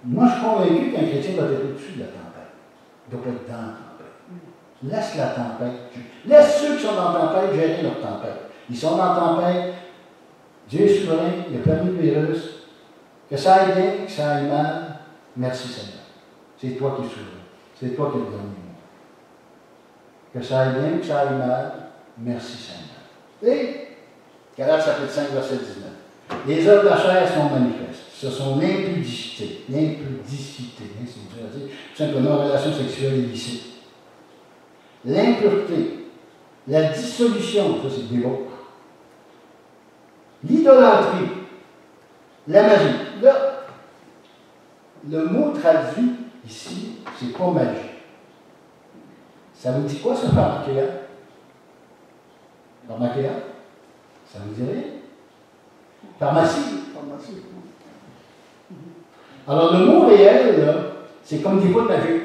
Speaker 1: moi je suis convaincu qu'un chrétien doit être au-dessus de la tempête. Il ne doit pas être dans la tempête. Laisse la tempête. Laisse ceux qui sont dans la tempête gérer leur tempête. Ils sont dans la tempête. Dieu est souverain, il a permis le virus. Que ça aille bien, que ça aille mal, merci Seigneur. C'est toi qui es souverain. C'est toi qui es le dernier mot. Que ça aille bien, que ça aille mal, merci Seigneur. Et, Galates chapitre 5, verset 19. Les œuvres de la chair sont manifestes. Ce sont l'impudicité, tout simplement relation sexuelle illicite. L'impureté, la dissolution, ça c'est des autres. L'idolâtrie, la magie. Là, le mot traduit ici, c'est pas magie. Ça vous dit quoi, ce pharmakéa? Pharmakéa? Ça vous dit rien? Pharmacie. Alors, le mot réel, là, c'est comme des pots de magie.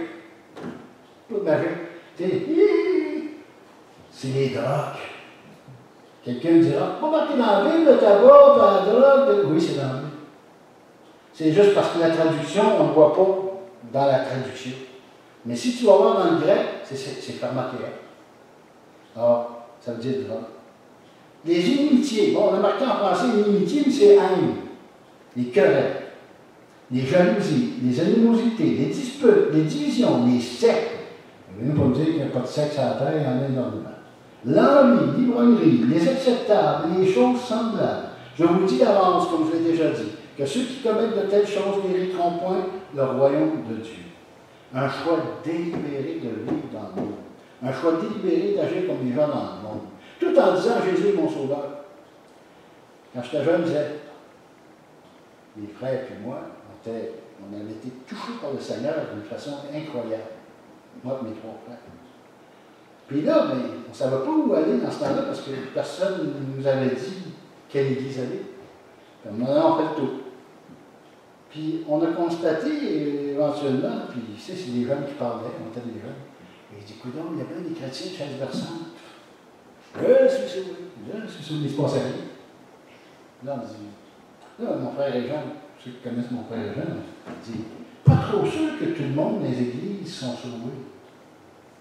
Speaker 1: Pots de magie. C'est les drogues. Quelqu'un dira, pas marqué dans la Bible, le tabac, la drogue. Oui, c'est dans la Bible. C'est juste parce que la traduction, on ne le voit pas dans la traduction. Mais si tu vas voir dans le grec, c'est pharmakéa. Alors, ça veut dire drogue. Les inimitiés. Bon, on a marqué en français inimitié, mais c'est haine. Les querelles, les jalousies, les animosités, les disputes, les divisions, les sectes. Je ne vais même pas me dire qu'il n'y a pas de sexe à la terre, il y en a énormément. L'envie, l'ivrognerie, les acceptables, les choses semblables. Je vous dis d'avance, comme je l'ai déjà dit, que ceux qui commettent de telles choses n'hériteront point le royaume de Dieu. Un choix délibéré de vivre dans le monde. Un choix délibéré d'agir comme les gens dans le monde. Tout en disant Jésus est mon sauveur. Quand j'étais jeune, je disais, mes frères et moi, on avait été touchés par le Seigneur d'une façon incroyable. Moi et mes trois frères. Puis là, ben, on ne savait pas où aller dans ce temps-là parce que personne ne nous avait dit quelle église aller. Puis on a fait le tour. Puis on a constaté éventuellement, puis c'est des jeunes qui parlaient, on était des jeunes. Et je dis, écoute, il y a plein des chrétiens de chaise versante. Je suis sur les sponsoriers. Là, on dit, là, mon frère est jeune, ceux qui connaissent mon frère est jeune, il dit, pas trop sûr que tout le monde dans les églises sont sauvés.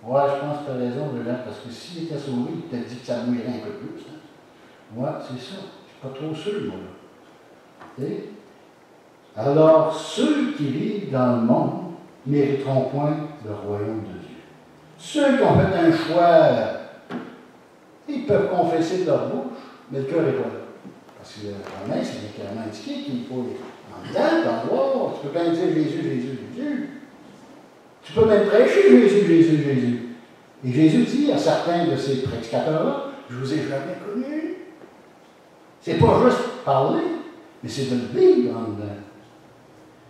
Speaker 1: Ouais, je pense que tu as raison, Jean, parce que s'il était sauvé, il t'a dit que ça mouillerait un peu plus. Hein? Ouais, c'est ça. Je suis pas trop sûr, moi. Là. Alors, ceux qui vivent dans le monde n'hériteront point le royaume de Dieu. Ceux qui ont fait un choix, ils peuvent confesser de leur bouche, mais le cœur n'est pas là. Parce que le romain, c'est clairement indiqué qu'il faut en dedans, dans le voir. Tu peux bien dire Jésus, Jésus, Jésus. Tu peux même prêcher Jésus, Jésus, Jésus. Et Jésus dit à certains de ces prédicateurs-là, je ne vous ai jamais connu. C'est pas juste parler, mais c'est de le vivre en dedans.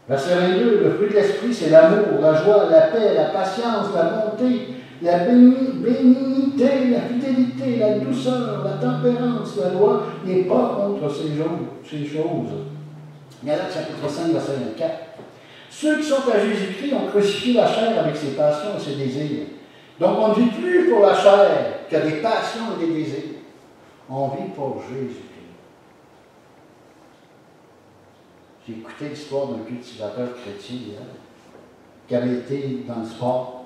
Speaker 1: Verset 22, le fruit de l'esprit, c'est l'amour, la joie, la paix, la patience, la bonté, la bénignité, la fidélité, la douceur, la tempérance. La loi n'est pas contre ces choses. Galates chapitre 5, verset 24. Ceux qui sont à Jésus-Christ ont crucifié la chair avec ses passions et ses désirs. Donc on ne vit plus pour la chair qui a des passions et des désirs. On vit pour Jésus-Christ. J'ai écouté l'histoire d'un cultivateur chrétien hier, qui avait été dans le sport.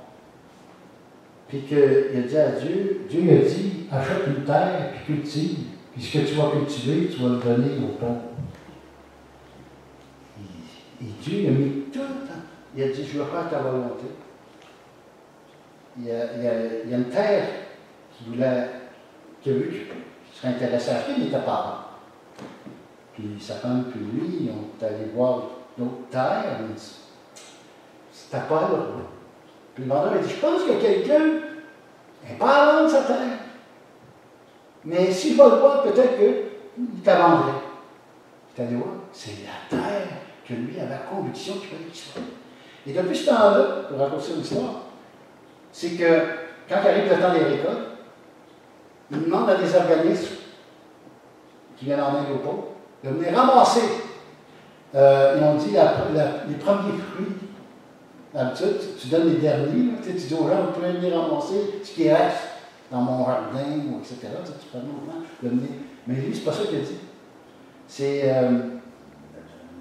Speaker 1: Puis qu'il a dit à Dieu, Dieu lui a dit, achète une terre, puis cultive, puis ce que tu vas cultiver, tu vas le donner aux pauvres. Et Dieu a mis tout, il a dit, je veux faire ta volonté. Il y a une terre qu'il a vu qu'il serait intéressé à acheter, mais il n'était pas avant. Puis sa femme, puis lui, ils ont allé voir d'autres terres, mais c'était pas là. Puis le vendeur a dit, je pense que quelqu'un n'est pas à vendre sa terre. Mais s'il va le voir, peut-être qu'il t'a vendrait. Tu allé voir, c'est la terre que lui avait la conviction qu'il fallait qu'il soit. Et depuis ce temps-là, pour raccourcir l'histoire, c'est que quand arrive le temps des récoltes, il demande à des organismes qui viennent en aide aux pauvres de venir ramasser. Ils ont dit les premiers fruits. D'habitude, tu donnes les derniers, là, tu dis aux gens, vous pouvez venir ramasser ce qui reste dans mon jardin, ou etc. Tu peux venir. Mais lui, c'est pas ça qu'il a dit. C'est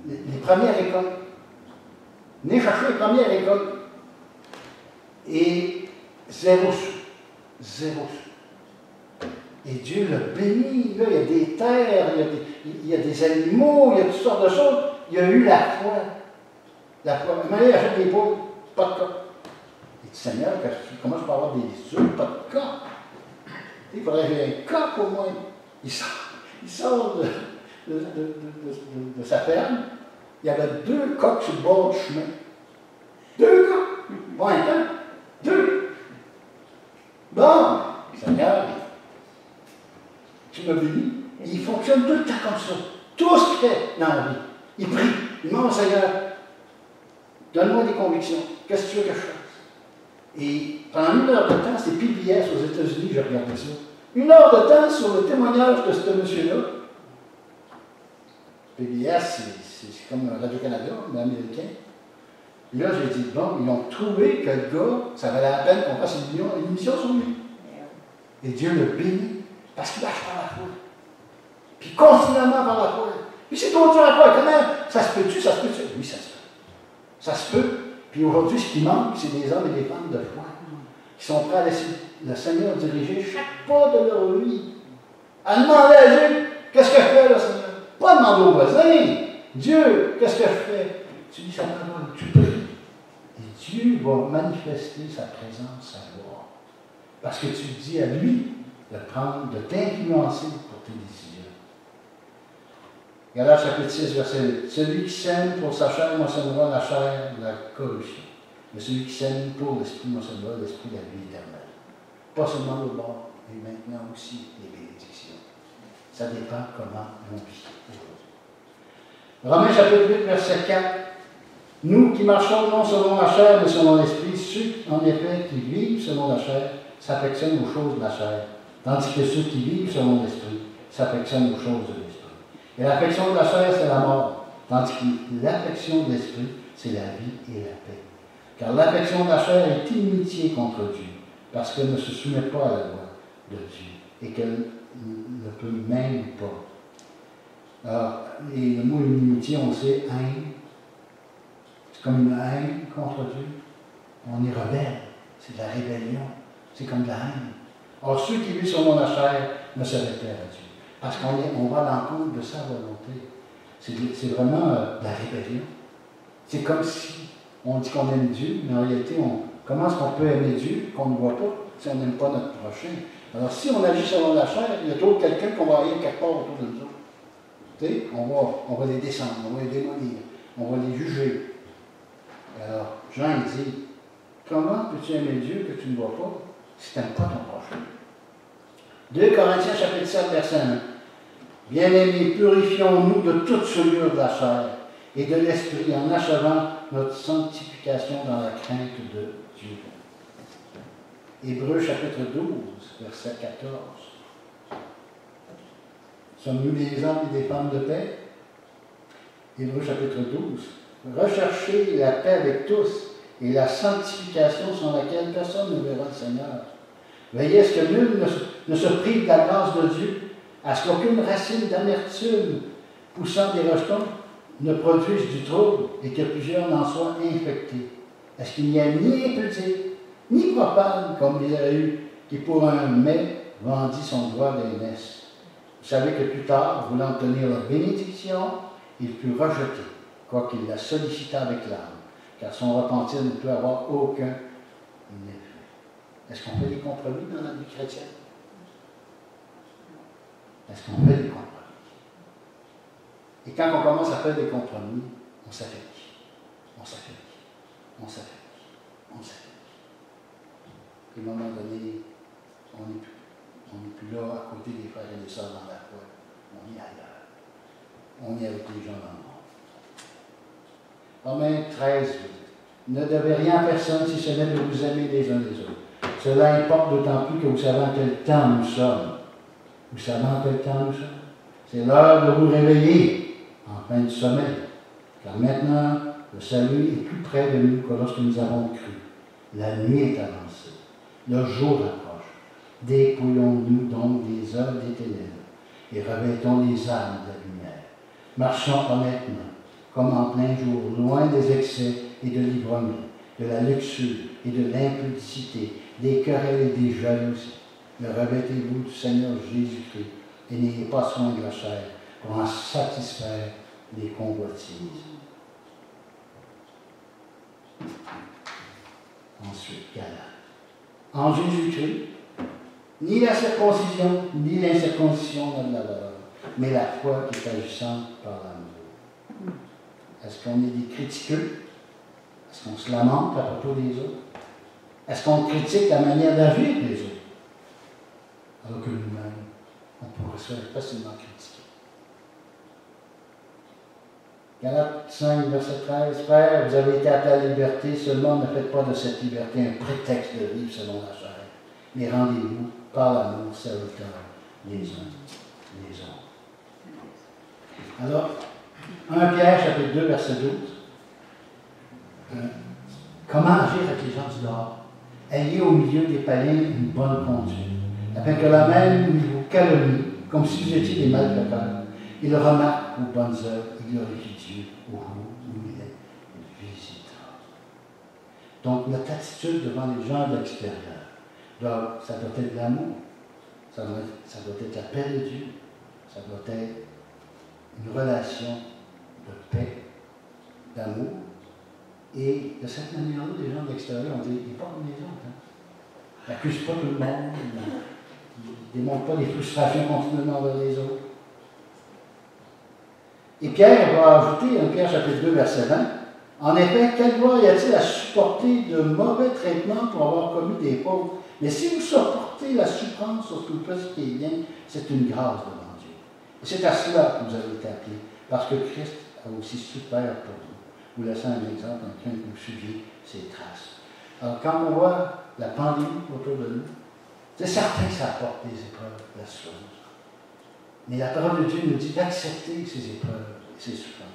Speaker 1: les premières récoltes. Venez chercher les premières récoltes. Et zéro sou. Zéro sou. Et Dieu l'a béni. Là, il y a des terres, il y a des animaux, il y a toutes sortes de choses. Il y a eu la foi. La foi. Mais il achète des poules, pas de cas. Il dit, Seigneur, comment je peux avoir des œufs, pas de cas? Il faudrait que j'ai un coq au moins. Il sort de sa ferme. Il y avait 2 coqs sur le bord du chemin. 2 coqs. Bon, un temps. 2. Bon, Seigneur, tu m'as béni. Il fonctionne tout le temps comme ça. Tout ce qu'il fait dans la vie. Il prie. Il demande au Seigneur, donne-moi des convictions. Qu'est-ce que tu veux que je fasse? Et pendant 1 heure de temps, c'est PBS aux États-Unis, j'ai regardé ça. 1 heure de temps sur le témoignage de ce monsieur-là. PBS, c'est comme Radio-Canada, mais américain. Et là, j'ai dit, bon, ils ont trouvé que le gars, ça valait la peine qu'on fasse une émission sur lui. Et Dieu le bénit, parce qu'il marche par la foi. Puis continuellement par la foi. Puis c'est ton Dieu à quoi? Comment? Ça se peut-tu? Ça se peut-tu? Oui, ça se peut. Ça se peut. Puis aujourd'hui, ce qui manque, c'est des hommes et des femmes de foi qui sont prêts à laisser le Seigneur diriger chaque pas de leur vie. À demander à Dieu, qu'est-ce que je fais là, Seigneur? Pas demander au voisin. Dieu, qu'est-ce que je fais? Tu dis, Seigneur, tu pries. Et Dieu va manifester sa présence, sa gloire. Parce que tu dis à lui de t'influencer pour tes décisions. Galates chapitre 6, verset 8. Celui qui sème pour sa chair moissonnera la chair de la corruption. Mais celui qui sème pour l'esprit moissonnera l'esprit de la vie éternelle. Pas seulement le bord, mais maintenant aussi les bénédictions. Ça dépend comment on vit aujourd'hui. Romains chapitre 8, verset 4. Nous qui marchons non selon la chair, mais selon l'esprit, ceux en effet qui vivent selon la chair s'affectionnent aux choses de la chair, tandis que ceux qui vivent selon l'esprit s'affectionnent aux choses de l'esprit. Et l'affection de la chair, c'est la mort, tandis que l'affection de l'esprit, c'est la vie et la paix. Car l'affection de la chair est inimitié contre Dieu, parce qu'elle ne se soumet pas à la loi de Dieu, et qu'elle ne peut même pas. Alors, et le mot inimitié, on sait, haine. C'est comme une haine contre Dieu. On est rebelle. C'est de la rébellion. C'est comme de la haine. Or, ceux qui vivent selon la chair ne se réfèrent à Dieu. Parce qu'on va à l'encontre de sa volonté. C'est vraiment de la rébellion. C'est comme si on dit qu'on aime Dieu, mais en réalité, comment est-ce qu'on peut aimer Dieu qu'on ne voit pas si on n'aime pas notre prochain? Alors, si on agit selon la chair, il y a toujours quelqu'un qu'on va aller quelque part autour de nous autres. Tu sais, on va les descendre, on va les démolir, on va les juger. Et alors, Jean dit, comment peux-tu aimer Dieu que tu ne vois pas si tu n'aimes pas ton prochain? 2 Corinthiens chapitre 7, verset 1. Bien-aimés, purifions-nous de toute souillure de la chair et de l'esprit en achevant notre sanctification dans la crainte de Dieu. Hébreux chapitre 12, verset 14. Sommes-nous des hommes et des femmes de paix? Hébreux chapitre 12. Recherchez la paix avec tous et la sanctification sans laquelle personne ne verra le Seigneur. Veillez à ce que nul ne se prive de la grâce de Dieu, à ce qu'aucune racine d'amertume poussant des rejetons ne produise du trouble et que plusieurs n'en soient infectés. Est-ce qu'il n'y a ni impudique, ni profane, comme Ésaü, qui pour un mets vendit son droit d'aînesse? Vous savez que plus tard, voulant obtenir la bénédiction, il fut rejeté, quoiqu'il la sollicita avec larmes, car son repentir ne peut avoir aucun effet. Est-ce qu'on fait des compromis dans notre vie chrétienne? Est-ce qu'on fait des compromis? Et quand on commence à faire des compromis, on s'affaiblit. On s'affaiblit. On s'affaiblit. On s'affaiblit. Puis à un moment donné, on n'est plus là à côté des frères et des sœurs dans la foi. On est ailleurs. On est avec les gens dans le monde. Romains 13, ne devez rien à personne si ce n'est de vous aimer les uns les autres. Cela importe d'autant plus que vous savez en quel temps nous sommes. Vous savez en quel temps nous sommes? C'est l'heure de vous réveiller en fin de sommeil. Car maintenant, le salut est plus près de nous que lorsque nous avons cru. La nuit est avancée. Le jour approche. Dépouillons-nous donc des œuvres des ténèbres et revêtons les armes de la lumière. Marchons honnêtement, comme en plein jour, loin des excès et de l'ivrognerie, de la luxure et de l'impudicité, des querelles et des jalousies. Mais revêtez-vous du Seigneur Jésus-Christ et n'ayez pas soin de la chair pour en satisfaire les convoitises. Ensuite, Galates. En Jésus-Christ, ni la circoncision, ni l'incirconcision n'ont de la valeur, mais la foi qui est agissante par l'amour. Est-ce qu'on est des critiqueux? Est-ce qu'on se lamente à propos des autres? Est-ce qu'on critique la manière d'agir des autres? Alors que nous-mêmes, on pourrait se faire facilement critiquer. Galates 5, verset 13. Frères, vous avez été appelés à la liberté, seulement ne faites pas de cette liberté un prétexte de vivre selon la chair, mais rendez-vous par l'amour serviteurs les uns les autres. Alors, 1 Pierre, chapitre 2, verset 12. Comment agir avec les gens du dehors? Ayez au milieu des païens une bonne conduite, afin que la même où ils vous calomnient, comme si vous étiez des malfaiteurs, ils remarquent vos bonnes œuvres et glorifient Dieu où il est visiteur. Donc, notre attitude devant les gens de l'extérieur, ça doit être de l'amour, ça doit être la paix de Dieu, ça doit être une relation de paix, d'amour. Et de cette manière-là, les gens de l'extérieur ont dit, ils ne parlent pas comme les autres. Ils n'accusent pas tout le monde, ils ne démontrent pas des frustrations continuellement vers les autres. Et Pierre va ajouter, en Pierre chapitre 2, verset 20, en effet, quelle gloire y a-t-il à supporter de mauvais traitements pour avoir commis des fautes? Mais si vous supportez la souffrance sur tout ce qui est bien, c'est une grâce devant Dieu. Et c'est à cela que vous avez été appelés, parce que Christ a aussi souffert pour vous. Vous laissant un exemple en train que vous suiviez ses traces. Alors, quand on voit la pandémie autour de nous, c'est certain que ça apporte des épreuves, la souffrance. Mais la parole de Dieu nous dit d'accepter ces épreuves et ces souffrances.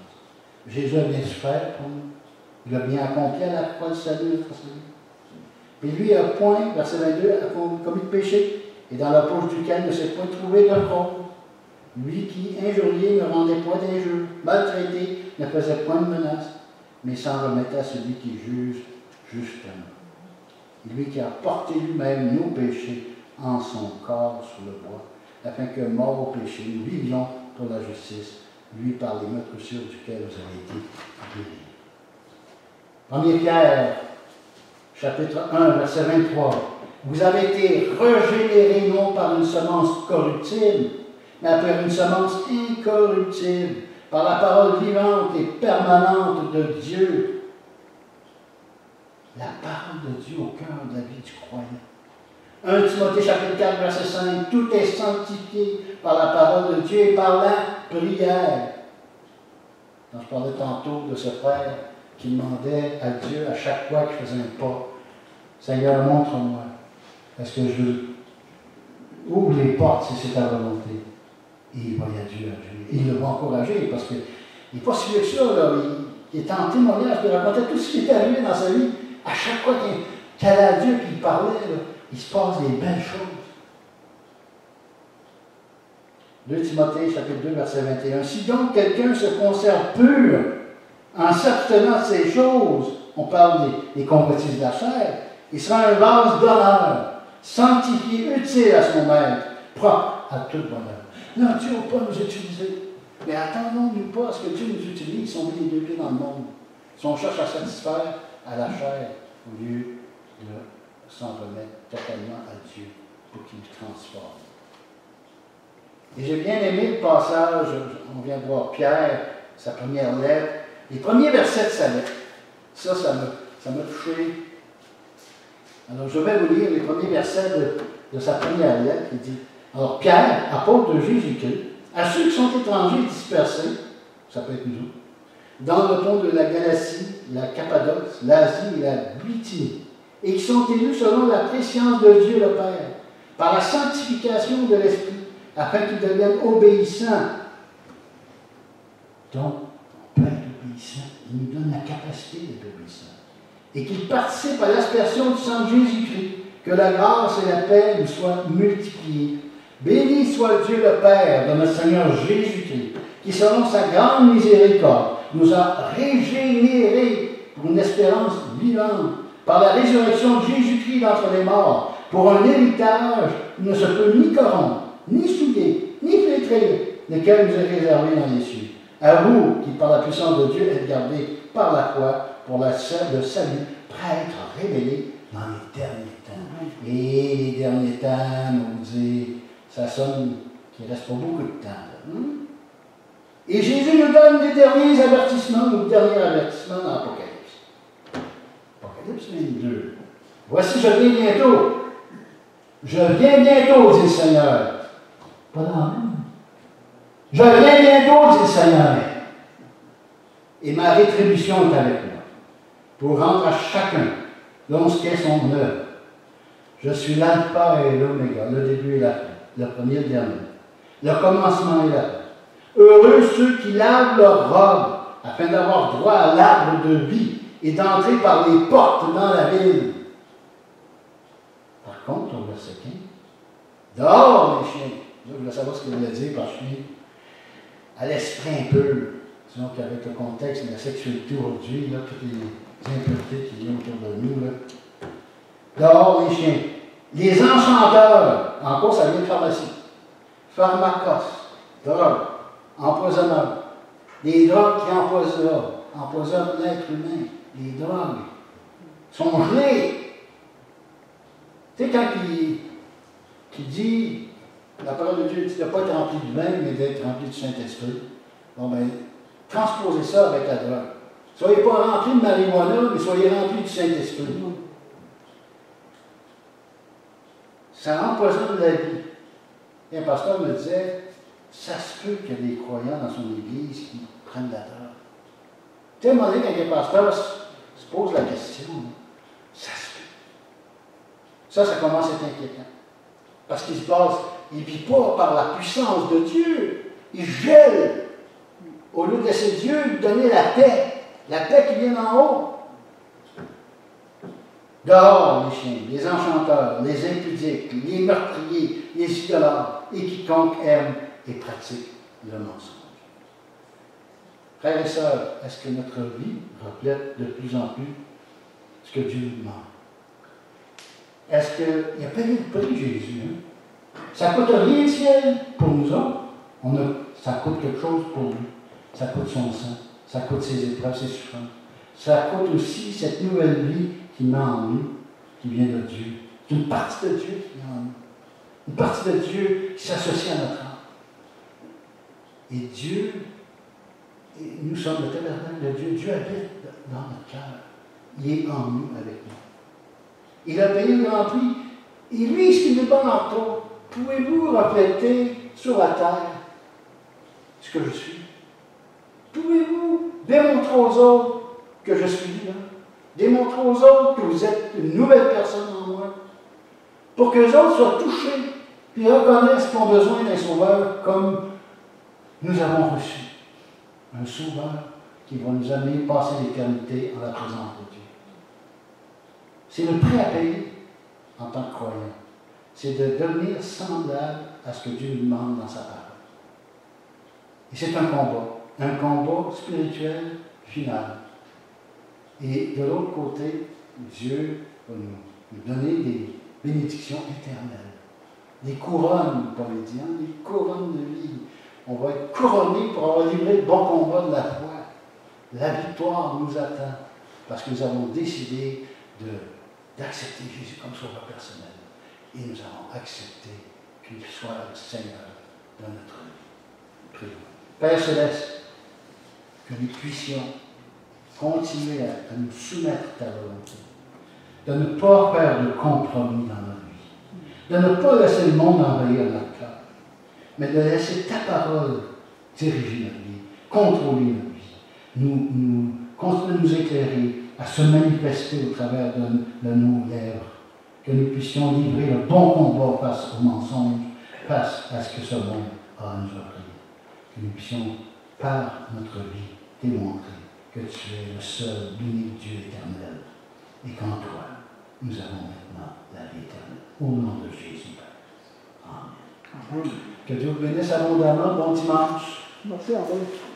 Speaker 1: Jésus a bien souffert pour nous. Il a bien accompli à la croix le salut de notre salut. Et lui, à point, verset 22, a commis le péché, et dans la poche duquel ne s'est point trouvé de fraude. Lui qui, injurié, ne rendait point d'injure, maltraité, ne faisait point de menace, mais s'en remettait à celui qui juge justement. Lui qui a porté lui-même nos péchés en son corps sur le bois, afin que, mort au péché, nous vivions pour la justice, lui par les meurtrissures duquel vous avez été guéris. 1 Pierre, chapitre 1, verset 23. Vous avez été régénérés non par une semence corruptible, mais par une semence incorruptible, par la parole vivante et permanente de Dieu. La parole de Dieu au cœur de la vie du croyant. 1 Timothée chapitre 4, verset 5. Tout est sanctifié par la parole de Dieu et par la prière. Quand je parlais tantôt de ce frère qui demandait à Dieu à chaque fois qu'il faisait un pas, Seigneur, montre-moi. Est-ce que je ouvre les portes si c'est ta volonté? Et il va y Dieu à Dieu. Il le va encourager parce qu'il n'est pas si vieux que ça. Là. Il est en témoignage, il racontait tout ce qui est arrivé dans sa vie. À chaque fois qu'il allait à Dieu et qu'il parlait, là, il se passe des belles choses. 2 Timothée, chapitre 2, verset 21. Si donc quelqu'un se conserve pur en s'abstenant de ces choses, on parle des convoitises de la chair, il sera un vase d'honneur, sanctifié, utile à son maître, propre à tout bonheur. Non, Dieu ne va pas nous utiliser. Mais attendons-nous pas à ce que Dieu nous utilise si on met les deux pieds dans le monde. Si on cherche à satisfaire à la chair au lieu de s'en remettre totalement à Dieu pour qu'il nous transforme. Et j'ai bien aimé le passage, on vient de voir Pierre, sa première lettre, les premiers versets de sa lettre. Ça m'a touché. Alors je vais vous lire les premiers versets de sa première lettre. Il dit, alors Pierre, apôtre de Jésus-Christ, à ceux qui sont étrangers dispersés, ça peut être nous, dans le pont de la Galatie, la Cappadoce, l'Asie et la Bithynie, et qui sont élus selon la préscience de Dieu le Père, par la sanctification de l'Esprit, afin qu'ils deviennent obéissants. Donc, on peut être obéissant. Il nous donne la capacité d'être obéissant. Et qu'ils participent à l'aspersion du sang de Jésus-Christ, que la grâce et la paix nous soient multipliées. Béni soit Dieu le Père de notre Seigneur Jésus-Christ, qui selon sa grande miséricorde nous a régénérés pour une espérance vivante, par la résurrection de Jésus-Christ d'entre les morts, pour un héritage qui ne se peut ni corrompre, ni souiller, ni flétrir, lequel nous est réservé dans les cieux. À vous, qui par la puissance de Dieu êtes gardés par la foi, pour le salut, prêt à être révélé dans les derniers temps. Et les derniers temps, on dit, ça sonne qu'il ne reste pas beaucoup de temps. Et Jésus nous donne les derniers avertissements, le dernier avertissement dans l'Apocalypse. Apocalypse 22. Voici, je viens bientôt. Je viens bientôt, dit le Seigneur. Pas dans la même. Je viens bientôt, dit le Seigneur. Et ma rétribution est avec moi, pour rendre à chacun selon ce qu'est son œuvre. Je suis l'alpha et l'oméga, le début et la fin, le premier et le dernier, le commencement et la fin. Heureux ceux qui lavent leur robe, afin d'avoir droit à l'arbre de vie et d'entrer par les portes dans la ville. Par contre, au verset 15, dehors les chiens. Là, je voulais savoir ce qu'il voulait dire par chien. À l'esprit impur. Disons qu'avec le contexte de la sexualité aujourd'hui, là, toutes les impuretés qu'il y a autour de nous, là. Dehors les chiens. Les enchanteurs, encore ça vient de pharmacie. Pharmacos, drogue, empoisonneur. Les drogues qui empoisonnent l'être humain. Les drogues sont gelées. Tu sais, quand il dit, la parole de Dieu dit de ne pas être rempli du vin, mais d'être rempli du Saint-Esprit. Bon, ben, transposez ça avec la drogue. Soyez pas remplis de marijuana, mais soyez remplis du Saint-Esprit. Ça empoisonne la vie. Et un pasteur me disait, ça se peut qu'il y ait des croyants dans son église qui prennent de la drogue. Tu sais, à un moment donné, quand un pasteur se pose la question, ça se peut. Ça commence à être inquiétant. Parce qu'il se base, il ne vit pas par la puissance de Dieu. Il gèle. Au lieu de laisser Dieu lui donner la paix qui vient d'en haut. Dehors les chiens, les enchanteurs, les impudiques, les meurtriers, les idolâtres, et quiconque aime et pratique le mensonge. Frères et sœurs, est-ce que notre vie reflète de plus en plus ce que Dieu nous demande? Est-ce qu'il a payé le prix, Jésus? Ça ne coûte rien le ciel pour nous autres. Ça coûte quelque chose pour lui. Ça coûte son sang. Ça coûte ses épreuves, ses souffrances. ça coûte aussi cette nouvelle vie qui met en nous, qui vient de Dieu. C'est une partie de Dieu qui vient en nous. Une partie de Dieu qui s'associe à notre âme. Et Dieu, nous sommes le tabernacle de Dieu. Dieu habite dans notre cœur. Il est en nous, avec nous. Il a payé le grand prix. Et lui, ce qui nous donne en toi, pouvez-vous refléter sur la terre ce que je suis? Pouvez-vous démontrer aux autres que je suis là? Démontrer aux autres que vous êtes une nouvelle personne en moi? Pour que les autres soient touchés, puis reconnaissent qu'ils ont besoin d'un sauveur comme nous avons reçu. Un sauveur qui va nous amener passer l'éternité en la présence de Dieu. C'est le prix à payer en tant que croyant. C'est de devenir semblable à ce que Dieu nous demande dans sa parole. Et c'est un combat spirituel final. Et de l'autre côté, Dieu va nous donner des bénédictions éternelles. Des couronnes, Paul dit, des couronnes de vie. On va être couronné pour avoir livré le bon combat de la foi. La victoire nous attend parce que nous avons décidé d'accepter Jésus comme sauveur personnel. Et nous avons accepté qu'il soit le Seigneur de notre vie. Prions. Père Céleste, que nous puissions continuer à nous soumettre à ta volonté, de ne pas faire de compromis dans notre vie, de ne pas laisser le monde envahir notre cœur, mais de laisser ta parole diriger notre vie, contrôler notre vie, continuer de nous éclairer, à se manifester au travers de nos lèvres, que nous puissions livrer le bon combat face aux mensonges, face à ce que ce monde a à nous offrir. Que nous puissions, par notre vie, démontrer que tu es le seul, l'unique Dieu éternel, et qu'en toi, nous avons maintenant la vie éternelle. Au nom de Jésus. Amen. Amen. Que Dieu vous bénisse abondamment. Bon dimanche.
Speaker 2: Merci, Amen.